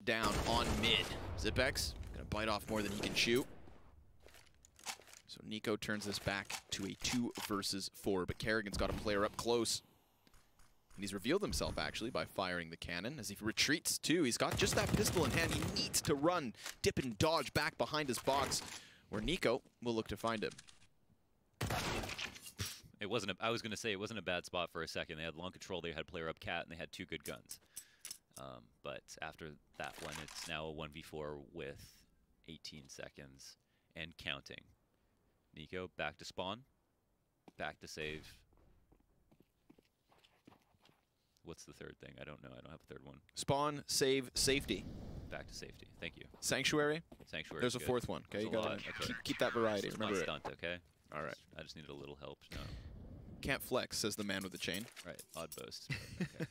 down on mid. Zipex gonna bite off more than he can chew. So Nico turns this back to a 2 versus 4, but Kerrigan's got a player up close. And he's revealed himself, actually, by firing the cannon. As he retreats, too, he's got just that pistol in hand. He needs to run, dip and dodge back behind his box, where Nico will look to find him. It wasn't. I was going to say it wasn't a bad spot for a second. They had long control. They had player up cat, and they had 2 good guns. But after that one, it's now a 1v4 with 18 seconds and counting. Nico back to spawn, back to save. What's the third thing? I don't know. I don't have a third one. Spawn, save, safety. Back to safety. Thank you. Sanctuary. Sanctuary. There's a 4th one. Okay, you got to keep that variety. Remember it. Stunt, okay. All right. I just needed a little help. No. Can't flex, says the man with the chain. Right. Odd boast. Okay.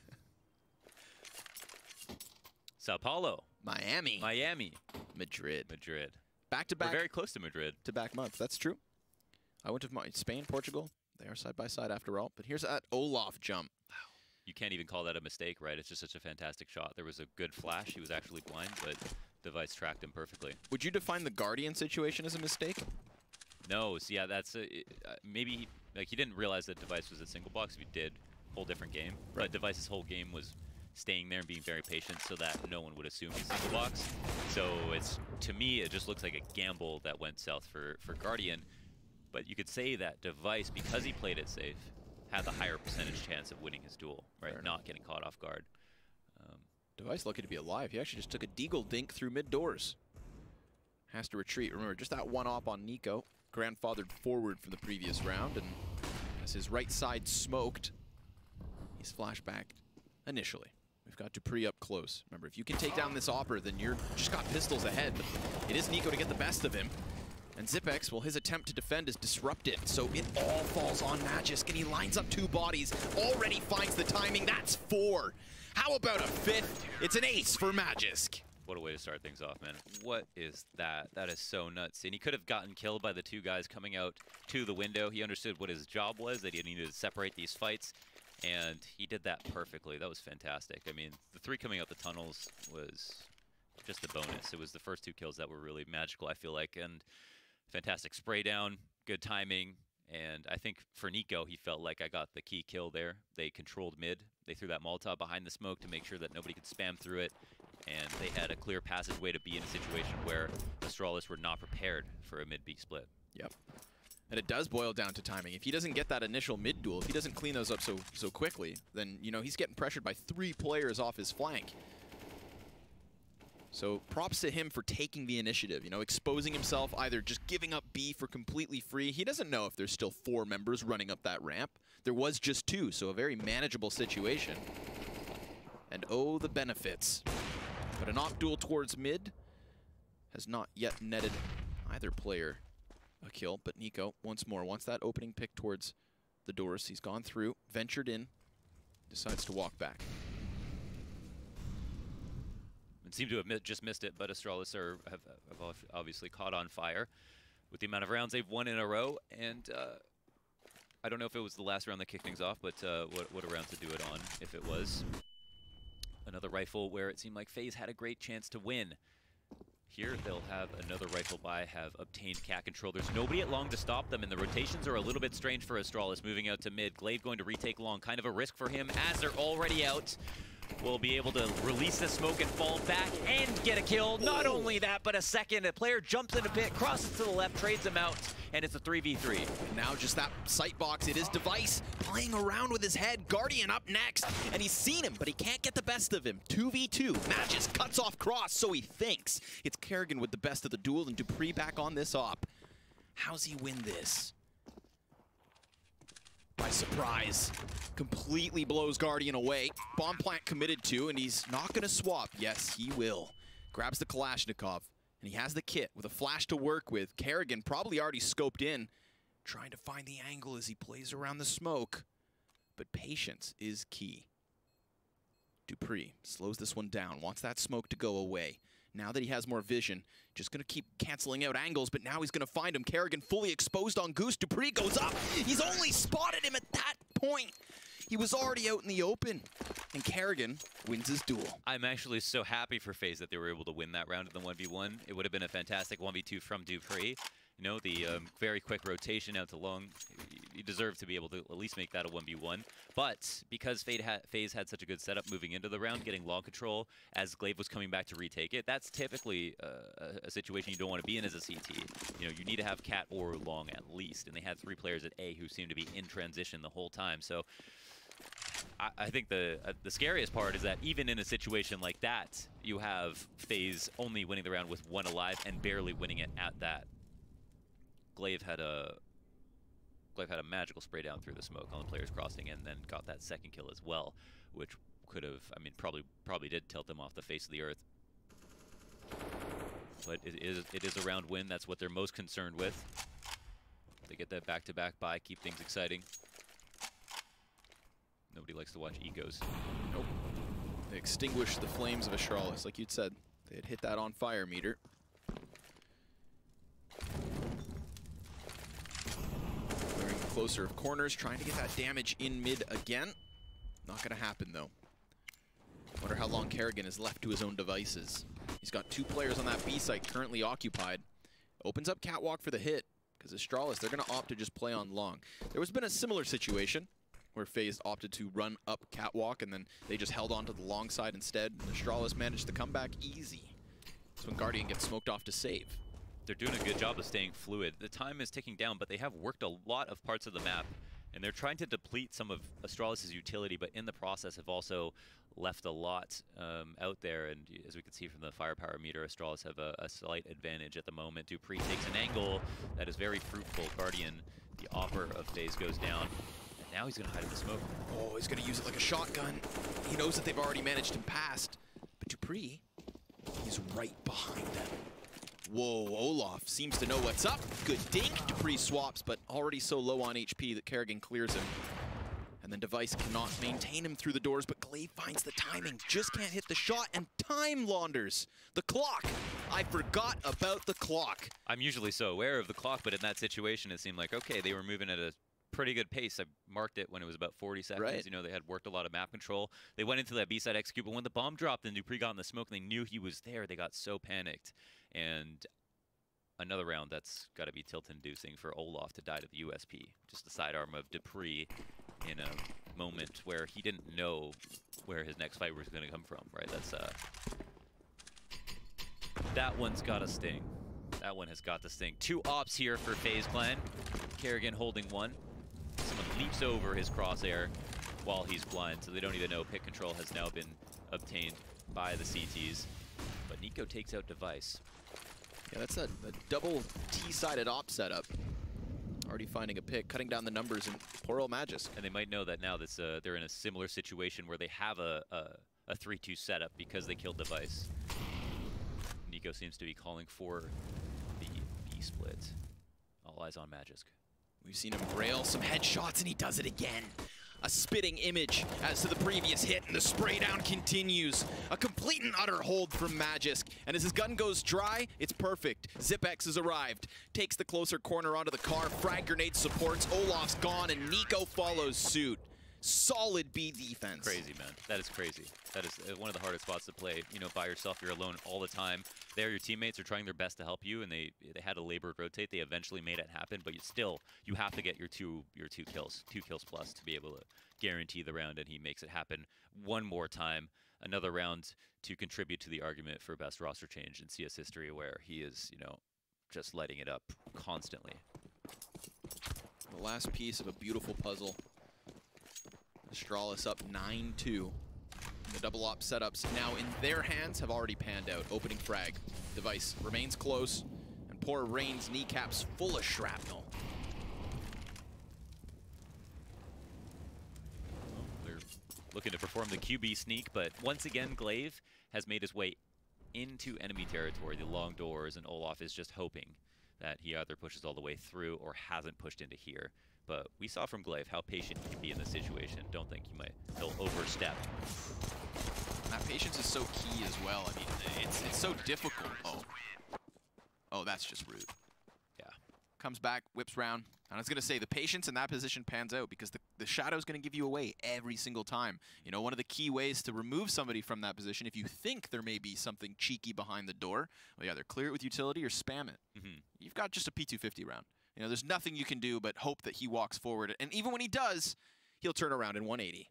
Sao Paulo. Miami. Madrid. Back-to-back. We're very close to Madrid. Back month. That's true. I went to Spain, Portugal. They are side by side after all. But here's that Olaf jump. You can't even call that a mistake, right? It's just such a fantastic shot. There was a good flash. He was actually blind, but Device tracked him perfectly. Would you define the Guardian situation as a mistake? No. So yeah, that's maybe like he didn't realize that Device was a single box. If he did, whole different game. Right. But Device's whole game was staying there and being very patient so that no one would assume he's single box. So it's, to me, it just looks like a gamble that went south for Guardian. But you could say that Device, because he played it safe, had the higher percentage chance of winning his duel, right? Not getting caught off guard. Device lucky to be alive. He actually just took a deagle dink through mid doors. Has to retreat. Remember, just that one op on Nico. Grandfathered forward from the previous round, and as his right side smoked, he's flashbacked initially. We've got Dupree up close. Remember, if you can take down this Opera, then you're just got pistols ahead. But it is Nico to get the best of him. And Zipex, well, his attempt to defend is disrupted. So it all falls on Magisk, and he lines up 2 bodies. Already finds the timing. That's 4. How about a 5th? It's an ace for Magisk. What a way to start things off, man. What is that? That is so nuts. And he could have gotten killed by the 2 guys coming out to the window. He understood what his job was, that he needed to separate these fights. And he did that perfectly. That was fantastic. I mean, the 3 coming out the tunnels was just a bonus. It was the first 2 kills that were really magical, I feel like. And fantastic spray down, good timing. And I think for Nico, he felt like I got the key kill there. They controlled mid. They threw that Molotov behind the smoke to make sure that nobody could spam through it. And they had a clear passageway to be in a situation where Astralis were not prepared for a mid-B split. Yep. And it does boil down to timing. If he doesn't get that initial mid duel, if he doesn't clean those up so quickly, then, you know, he's getting pressured by 3 players off his flank. So props to him for taking the initiative, you know, exposing himself, either just giving up B for completely free. He doesn't know if there's still 4 members running up that ramp. There was just 2, so a very manageable situation. And oh, the benefits. But an op duel towards mid has not yet netted either player a kill, but Nico, once more, wants that opening pick towards the doors. He's gone through, ventured in, decides to walk back. It seemed to have just missed it, but Astralis have obviously caught on fire with the amount of rounds they've won in a row. And I don't know if it was the last round that kicked things off, but what a round to do it on if it was. Another rifle where it seemed like Faze had a great chance to win. Here they'll have another rifle buy, have obtained cat control. There's nobody at long to stop them, and the rotations are a little bit strange for Astralis moving out to mid. Glaive going to retake long, kind of a risk for him as they're already out. Will be able to release the smoke and fall back and get a kill. Not only that, but a second. A player jumps in a pit, crosses to the left, trades him out, and it's a 3v3. And now just that sight box. It is Device playing around with his head. Guardian up next, and he's seen him, but he can't get the best of him. 2v2. Magisk cuts off cross, so he thinks. It's Kerrigan with the best of the duel, and Dupree back on this op. How's he win this? By surprise. Completely blows Guardian away. Bomb plant committed to, and he's not going to swap. Yes, he will. Grabs the Kalashnikov, and he has the kit with a flash to work with. Kerrigan probably already scoped in, trying to find the angle as he plays around the smoke. But patience is key. Dupree slows this one down, wants that smoke to go away. Now that he has more vision, just going to keep canceling out angles, but now he's going to find him. Kerrigan fully exposed on Goose. Dupree goes up. He's only spotted him at that point. He was already out in the open. and Kerrigan wins his duel. I'm actually so happy for FaZe that they were able to win that round in the 1v1. It would have been a fantastic 1v2 from dupreeh. You know, the very quick rotation out to long, you deserve to be able to at least make that a 1v1. But because FaZe had such a good setup moving into the round, getting long control as Glaive was coming back to retake it, that's typically a situation you don't want to be in as a CT. You know, you need to have cat or long at least. And they had 3 players at A who seemed to be in transition the whole time. So I think the scariest part is that even in a situation like that, you have FaZe only winning the round with 1 alive and barely winning it at that. Glaive had a magical spray down through the smoke on the players crossing and then got that second kill as well, which could have, I mean, probably did tilt them off the face of the earth. But it is a round win. That's what they're most concerned with. They get that back-to-back bye, keep things exciting. Nobody likes to watch egos. Nope. They extinguished the flames of Astralis, like you'd said. They had hit that on fire meter. Closer of corners, trying to get that damage in mid again. Not going to happen, though. Wonder how long Kerrigan is left to his own devices. He's got 2 players on that B site currently occupied. Opens up Catwalk for the hit, because Astralis, they're going to opt to just play on long. There has been a similar situation where FaZe opted to run up Catwalk, and then they just held on to the long side instead. And Astralis managed to come back easy. That's when Guardian gets smoked off to save. They're doing a good job of staying fluid. The time is ticking down, but they have worked a lot of parts of the map, and they're trying to deplete some of Astralis' utility, but in the process have also left a lot out there. And as we can see from the firepower meter, Astralis have a slight advantage at the moment. dupreeh takes an angle that is very fruitful. Guardian, the opper of FaZe, goes down, and now he's going to hide in the smoke. Oh, he's going to use it like a shotgun. He knows that they've already managed him past, but dupreeh, he's right behind them. Whoa, Olaf seems to know what's up. Good dink. dupreeh swaps, but already so low on HP that Kerrigan clears him. And then Device cannot maintain him through the doors, but Glaive finds the timing. Just can't hit the shot, and time launders the clock. I forgot about the clock. I'm usually so aware of the clock, but in that situation, it seemed like, okay, they were moving at a pretty good pace. I marked it when it was about 40 seconds. Right. You know, they had worked a lot of map control. They went into that B-side execute, but when the bomb dropped and dupreeh got in the smoke and they knew he was there, they got so panicked. And another round that's got to be tilt-inducing for Olaf to die to the USP. Just the sidearm of dupreeh in a moment where he didn't know where his next fight was going to come from, right? That's that one's got to sting. That one has got to sting. 2 ops here for FaZe Clan. Kerrigan holding 1. Someone leaps over his crosshair while he's blind, so they don't even know pick control has now been obtained by the CTs. But Nico takes out Device. Yeah, that's a double T-sided op setup. Already finding a pick, cutting down the numbers, and poor old Magisk. And they might know that now that they're in a similar situation where they have a 3-2 setup because they killed Device. Nico seems to be calling for the B split. All eyes on Magisk. We've seen him rail some headshots, and he does it again. A spitting image as to the previous hit, and the spray down continues. A complete and utter hold from Magisk, and as his gun goes dry, it's perfect. Zipex has arrived, takes the closer corner onto the car, frag grenade supports, Olaf's gone, and Nico follows suit. Solid B defense. Crazy, man. That is crazy. That is one of the hardest spots to play. You know, by yourself, you're alone all the time. There, your teammates are trying their best to help you, and they had a labored rotate. They eventually made it happen, but you have to get your two kills, 2 kills plus, to be able to guarantee the round. And he makes it happen one more time. Another round to contribute to the argument for best roster change in CS history, where he is, you know, just lighting it up constantly. The last piece of a beautiful puzzle. Astralis up 9-2. The double op setups now in their hands have already panned out. Opening frag. Device remains close, and poor Rain's kneecaps full of shrapnel. They're looking to perform the QB sneak, but once again, Glaive has made his way into enemy territory, the long doors, and Olaf is just hoping that he either pushes all the way through or hasn't pushed into here. But we saw from Glaive how patient he can be in this situation. Don't think he'll overstep. That patience is so key as well. I mean, it's so difficult. Oh, that's just rude. Yeah. comes back, whips round. And I was going to say, the patience in that position pans out because the shadow's going to give you away every single time. You know, one of the key ways to remove somebody from that position, if you think there may be something cheeky behind the door, well, either clear it with utility or spam it. You've got just a P250 round. You know, there's nothing you can do but hope that he walks forward. And even when he does, he'll turn around in 180.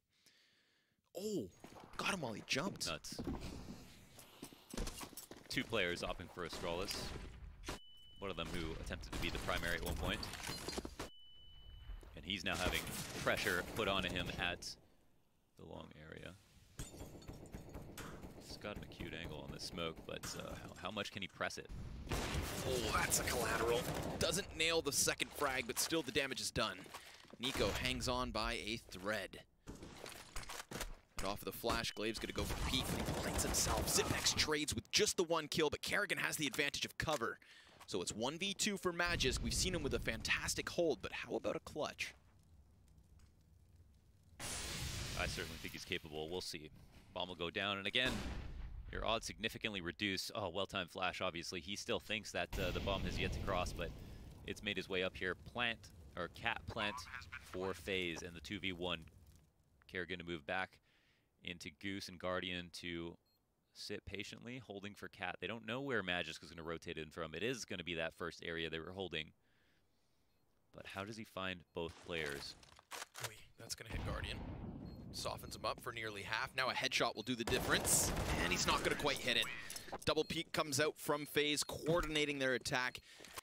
Oh, got him while he jumped. Nuts. 2 players opting for Astralis. One of them who attempted to be the primary at one point. And he's now having pressure put onto him at the long area. He's got an acute angle on this smoke, but how much can he press it? Oh, that's a collateral. Doesn't nail the second frag, but still the damage is done. Nico hangs on by a thread. And off of the flash, Glave's gonna go for peek, but he finds himself. Zipnex trades with just the 1 kill, but Kerrigan has the advantage of cover. So it's 1v2 for Magisk. We've seen him with a fantastic hold, but how about a clutch? I certainly think he's capable. We'll see. Bomb will go down, and again, your odds significantly reduce. Oh, well-timed flash, obviously. He still thinks that the bomb has yet to cross, but it's made his way up here. Plant, or cat plant for Faze, and the 2v1. Kerrigan to move back into Goose and Guardian to sit patiently, holding for Cat. They don't know where Magisk is going to rotate in from. It is going to be that first area they were holding. But how does he find both players? Oy, that's going to hit Guardian. Softens him up for nearly half. Now a headshot will do the difference, and he's not going to quite hit it. Double peek comes out from Faze, coordinating their attack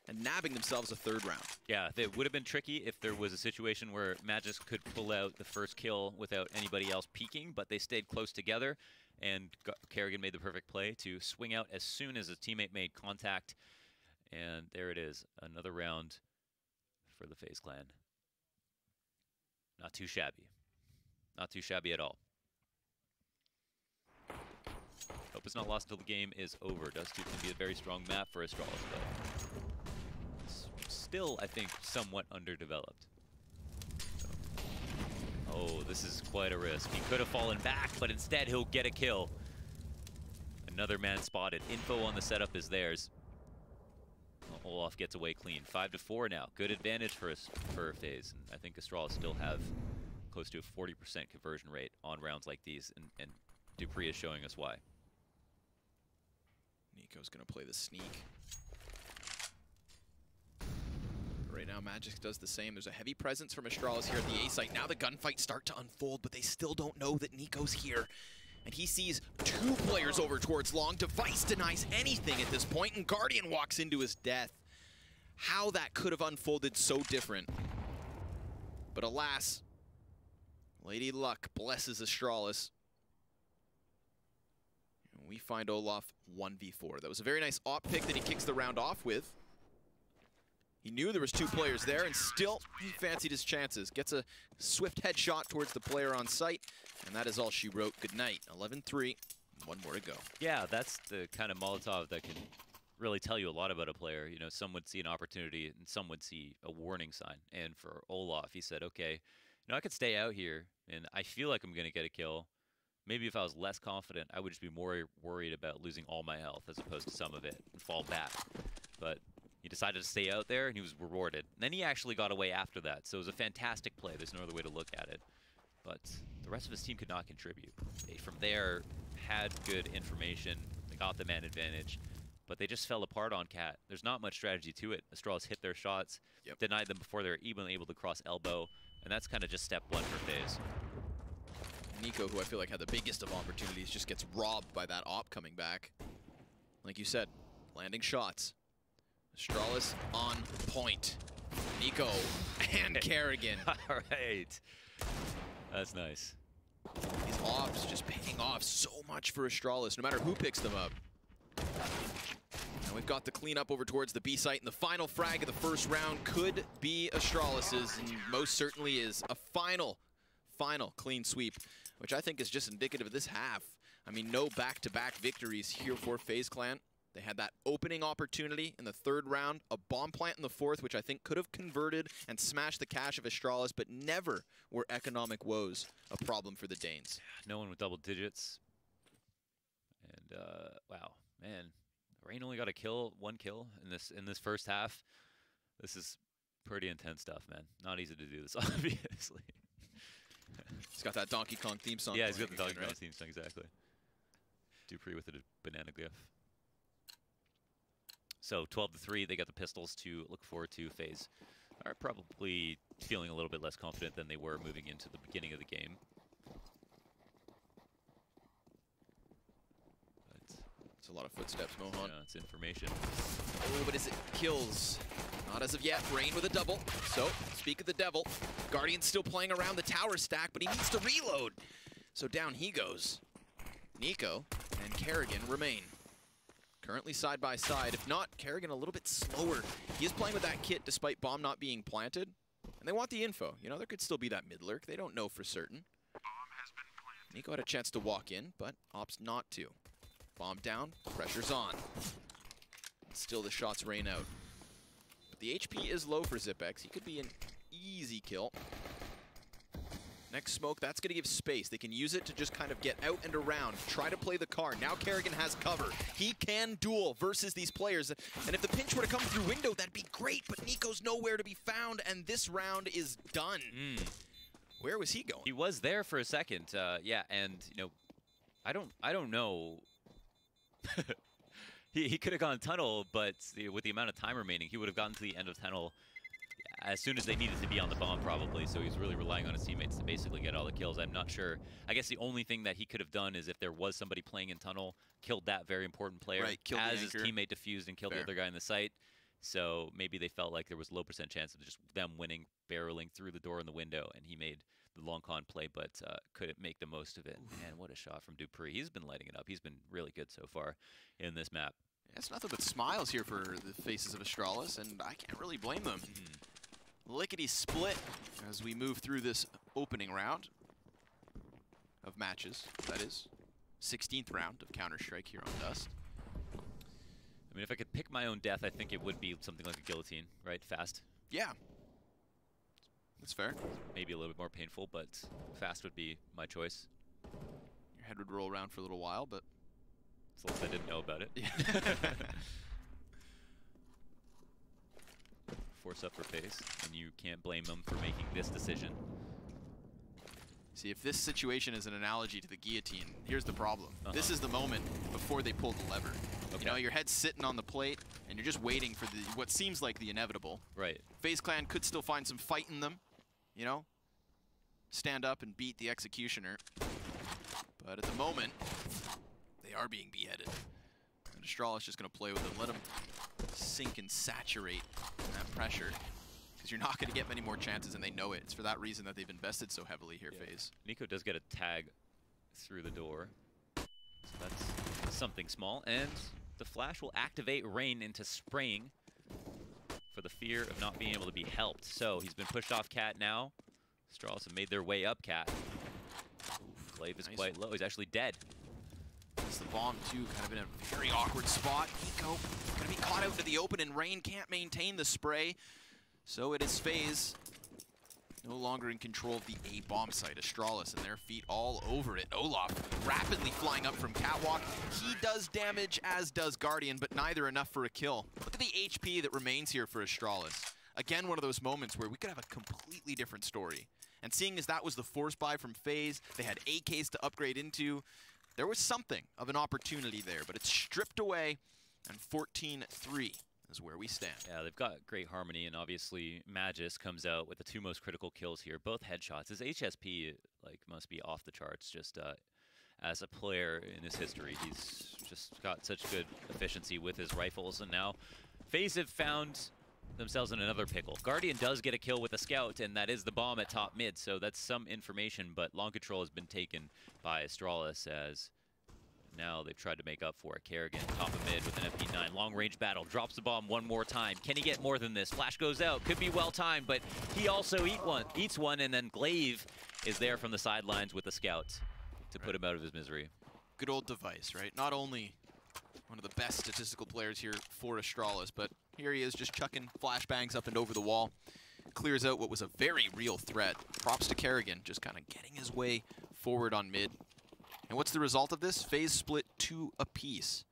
and nabbing themselves a 3rd round. Yeah, it would have been tricky if there was a situation where Magisk could pull out the first kill without anybody else peeking, but they stayed close together. And Kerrigan made the perfect play to swing out as soon as his teammate made contact. And there it is, another round for the Faze clan. Not too shabby. Not too shabby at all. Hope it's not lost until the game is over. Dust2 can be a very strong map for Astralis, but it's still, I think, somewhat underdeveloped. Oh, this is quite a risk. He could have fallen back, but instead he'll get a kill. Another man spotted. Info on the setup is theirs. Well, Olaf gets away clean. 5-4 now. Good advantage for Faze. And I think Astralis still have close to a 40% conversion rate on rounds like these, and Dupree is showing us why. Nico's going to play the sneak. Right now, Magisk does the same. There's a heavy presence from Astralis here at the A site. Now the gunfights start to unfold, but they still don't know that Nico's here. And he sees 2 players over towards long. Device denies anything at this point, and Guardian walks into his death. How that could have unfolded so different. But alas, Lady Luck blesses Astralis. And we find Olaf 1v4. That was a very nice op pick that he kicks the round off with. He knew there was 2 players there, and still he fancied his chances. Gets a swift headshot towards the player on site, and that is all she wrote. Good night. 11-3, 1 more to go. Yeah, that's the kind of Molotov that can really tell you a lot about a player. You know, some would see an opportunity, and some would see a warning sign. And for Olaf, he said, okay, you know, I could stay out here, and I feel like I'm going to get a kill. Maybe if I was less confident, I would just be more worried about losing all my health as opposed to some of it and fall back. But he decided to stay out there, and he was rewarded. And then he actually got away after that, so it was a fantastic play. There's no other way to look at it. But the rest of his team could not contribute. They, from there, had good information. They got the man advantage, but they just fell apart on Cat. There's not much strategy to it. Astralis hit their shots, denied them before they were even able to cross elbow, and that's kind of just step 1 for Faze. Nico, who I feel like had the biggest of opportunities, just gets robbed by that op coming back. Like you said, landing shots. Astralis on point. Nico and Kerrigan. All right. That's nice. These ops just paying off so much for Astralis, no matter who picks them up. And we've got the cleanup over towards the B site, and the final frag of the first round could be Astralis's, and most certainly is a final clean sweep, which I think is just indicative of this half. I mean, no back-to-back victories here for Faze Clan. They had that opening opportunity in the 3rd round, a bomb plant in the 4th, which I think could have converted and smashed the cash of Astralis, but never were economic woes a problem for the Danes. No one with double digits. And, wow, man. Rain only got a kill, 1 kill in this first half. This is Pretty intense stuff, man. Not easy to do this, obviously. He's got that Donkey Kong theme song. Yeah, he's got the playing Donkey again, Kong theme song, exactly. Dupree with a banana glyph. So 12-3, they got the pistols to look forward to. Faze are probably feeling a little bit less confident than they were moving into the beginning of the game. It's a lot of footsteps, Mohan. Yeah, it's information. Oh, but is it kills? Not as of yet. Rain with a double. So, speak of the devil. Guardian's still playing around the tower stack, but he needs to reload. So down he goes. Nico and Kerrigan remain. Currently side by side. If not, Kerrigan a little bit slower. He is playing with that kit despite bomb not being planted. And they want the info. You know, there could still be that mid lurk. They don't know for certain. Nico had a chance to walk in, but opts not to. Bomb down, pressure's on. Still the shots rain out. But the HP is low for Zipex. He could be an easy kill. Next smoke, that's gonna give space. They can use it to just kind of get out and around, try to play the card. Now Kerrigan has cover. He can duel versus these players. And if the pinch were to come through window, that'd be great, but Nico's nowhere to be found, and this round is done. Where was he going? He was there for a second, yeah, and, you know, I don't know. he could have gone tunnel, but with the amount of time remaining, he would have gotten to the end of tunnel as soon as they needed to be on the bomb, probably. So he's really relying on his teammates to basically get all the kills. I'm not sure. I guess the only thing that he could have done is if there was somebody playing in tunnel, killed that very important player, right, killed as his teammate defused and killed the other guy in the site. So maybe they felt like there was low % chance of just them winning, barreling through the door in the window, and he made the long con play, but couldn't make the most of it. And what a shot from Dupree. He's been lighting it up. He's been really good so far in this map. It's nothing but smiles here for the faces of Astralis, and I can't really blame them. Lickety split as we move through this opening round of matches. That is 16th round of Counter-Strike here on Dust. I mean, if I could pick my own death, I think it would be something like a guillotine, right? Fast. Yeah. That's fair. Maybe a little bit more painful, but fast would be my choice. Your head would roll around for a little while, but... As long as I didn't know about it. Yeah. Force up for Faze, and you can't blame them for making this decision. See, if this situation is an analogy to the guillotine, here's the problem. This is the moment before they pull the lever. You know, your head's sitting on the plate, and you're just waiting for what seems like the inevitable. Right. FaZe Clan could still find some fight in them, you know? Stand up and beat the Executioner. But at the moment, they are being beheaded. And Astralis is just going to play with them. Let them sink and saturate that pressure. Because you're not going to get many more chances, and they know it. It's for that reason that they've invested so heavily here, FaZe. Nico does get a tag through the door. So that's something small. And the flash will activate Rain into spraying for the fear of not being able to be helped. So he's been pushed off Cat now. Astralis have made their way up Cat. Glaive is quite low. He's actually dead. It's the bomb, too, kind of in a very awkward spot. Nico going to be caught out into the open, and Rain can't maintain the spray. So it is FaZe no longer in control of the A bomb site. Astralis and their feet all over it. Olaf rapidly flying up from Catwalk. He does damage, as does Guardian, but neither enough for a kill. Look at the HP that remains here for Astralis. Again, one of those moments where we could have a completely different story. And seeing as that was the force buy from FaZe, they had AKs to upgrade into. There was something of an opportunity there, but it's stripped away, and 14-3 is where we stand. Yeah, they've got great harmony, and obviously Magus comes out with the two most critical kills here, both headshots. His HSP must be off the charts. Just as a player in his history, he's just got such good efficiency with his rifles, and now FaZe have found themselves in another pickle. Guardian does get a kill with a scout, and that is the bomb at top mid, so that's some information, but long control has been taken by Astralis as now they've tried to make up for it. Kerrigan, top of mid with an FP9. Long range battle, drops the bomb one more time. Can he get more than this? Flash goes out, could be well timed, but he also eats one, and then Glaive is there from the sidelines with the scout to put him out of his misery. Good old device, right? Not only one of the best statistical players here for Astralis, but here he is just chucking flashbangs up and over the wall. Clears out what was a very real threat. Props to Kerrigan, just kind of getting his way forward on mid. And what's the result of this? FaZe split 2 apiece.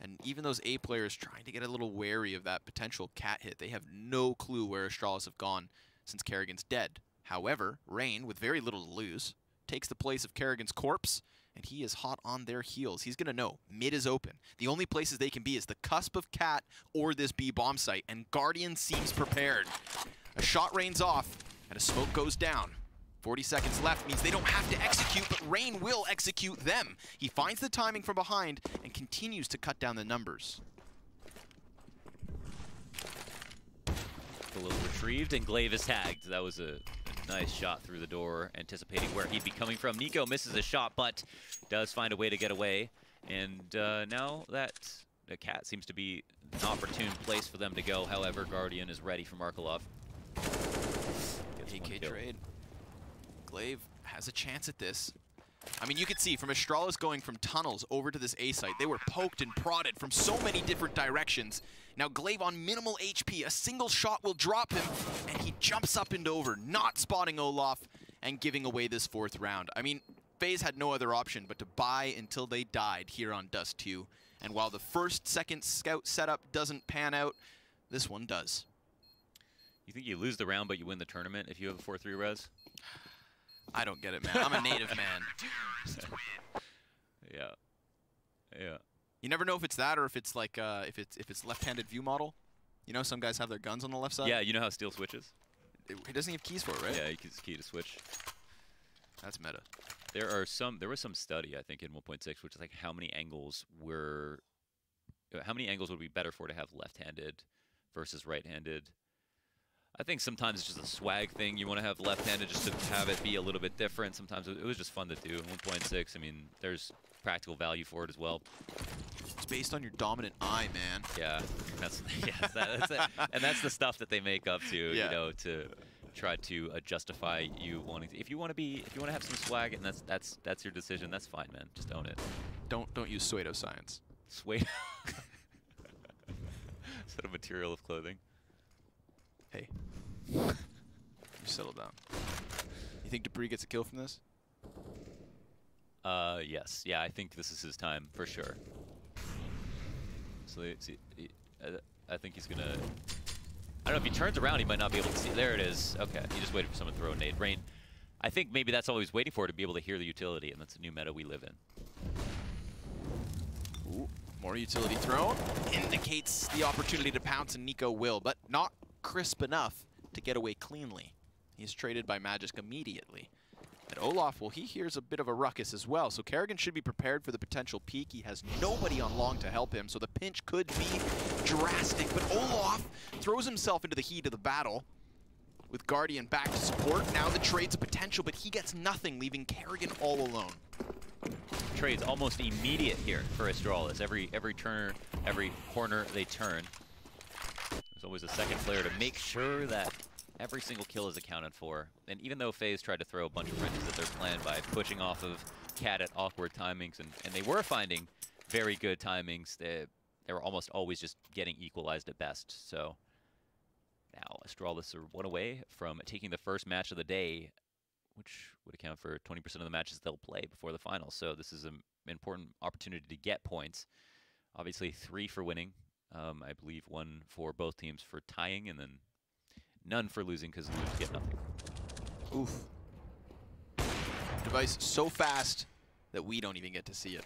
And even those A players trying to get a little wary of that potential cat hit, they have no clue where Astralis have gone since Kerrigan's dead. However, Rain, with very little to lose, takes the place of Kerrigan's corpse, and he is hot on their heels. He's going to know mid is open. The only places they can be is the cusp of cat or this B bomb site, and Guardian seems prepared. A shot rains off, and a smoke goes down. 40 seconds left means they don't have to execute, but Rain will execute them. He finds the timing from behind and continues to cut down the numbers. A little retrieved, and Glaive is tagged. That was a nice shot through the door, anticipating where he'd be coming from. Nico misses a shot, but does find a way to get away. And now that the cat seems to be an opportune place for them to go. However, Guardian is ready for Markelov. AK trade. Glaive has a chance at this. I mean, you could see from Astralis going from tunnels over to this A site, they were poked and prodded from so many different directions. Now Glaive on minimal HP, a single shot will drop him, and he jumps up and over, not spotting Olaf and giving away this 4th round. I mean, FaZe had no other option but to buy until they died here on Dust2. And while the second scout setup doesn't pan out, this one does. You think you lose the round, but you win the tournament if you have a 4-3 res? I don't get it, man. I'm a native man. Yeah. Yeah. You never know if it's that or if it's like if it's left-handed view model. You know, some guys have their guns on the left side. Yeah, you know how steel switches? He doesn't have keys for it, right? Yeah, he has key to switch. That's meta. There was some study, I think, in 1.6, which is like how many angles would be better for to have left-handed versus right-handed. I think sometimes it's just a swag thing. You want to have left-handed just to have it be a little bit different. Sometimes it was just fun to do. 1.6, I mean, there's practical value for it as well. It's based on your dominant eye, man. Yeah, that's it. And that's the stuff that they make up to, you know, to try to justify you wanting to. If you want to have some swag, and that's your decision, that's fine, man. Just own it. Don't use pseudoscience. Pseudo. Sort of material of clothing. Hey, you settle down. You think Dupree gets a kill from this? Yes. Yeah, I think this is his time for sure. So I think he's gonna. I don't know if he turns around, he might not be able to see. There it is. Okay, he just waited for someone to throw a nade. Rain. I think maybe that's all he's waiting for, to be able to hear the utility, and that's a new meta we live in. Ooh, more utility thrown indicates the opportunity to pounce, and Nico will, but not crisp enough to get away cleanly. He's traded by Magisk immediately. And Olaf, well, he hears a bit of a ruckus as well, so Kerrigan should be prepared for the potential peak. He has nobody on long to help him, so the pinch could be drastic, but Olaf throws himself into the heat of the battle with Guardian back to support. Now the trade's a potential, but he gets nothing, leaving Kerrigan all alone. Trade's almost immediate here for Astralis. Every turn, every corner they turn, there's always a second player to make sure that every single kill is accounted for. And even though FaZe tried to throw a bunch of wrenches at their plan by pushing off of Cat at awkward timings, and they were finding very good timings, they were almost always just getting equalized at best. So now Astralis are one away from taking the first match of the day, which would account for 20% of the matches they'll play before the final. So this is an important opportunity to get points. Obviously 3 for winning. I believe 1 for both teams for tying, and then none for losing, because losers get nothing. Oof. Device so fast that we don't even get to see it.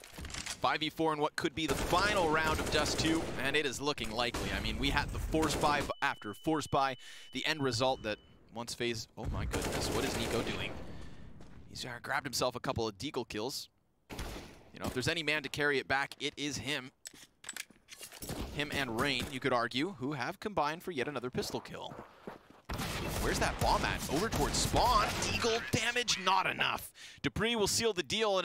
5v4 in what could be the final round of Dust2, and it is looking likely. I mean, we had the force buy after force buy. The end result that once FaZe, oh my goodness, what is Nico doing? He's grabbed himself a couple of deagle kills. You know, if there's any man to carry it back, it is him. Him and Rain, you could argue, who have combined for yet another pistol kill. Where's that bomb at? Over towards spawn. Deagle damage, not enough. Dupree will seal the deal.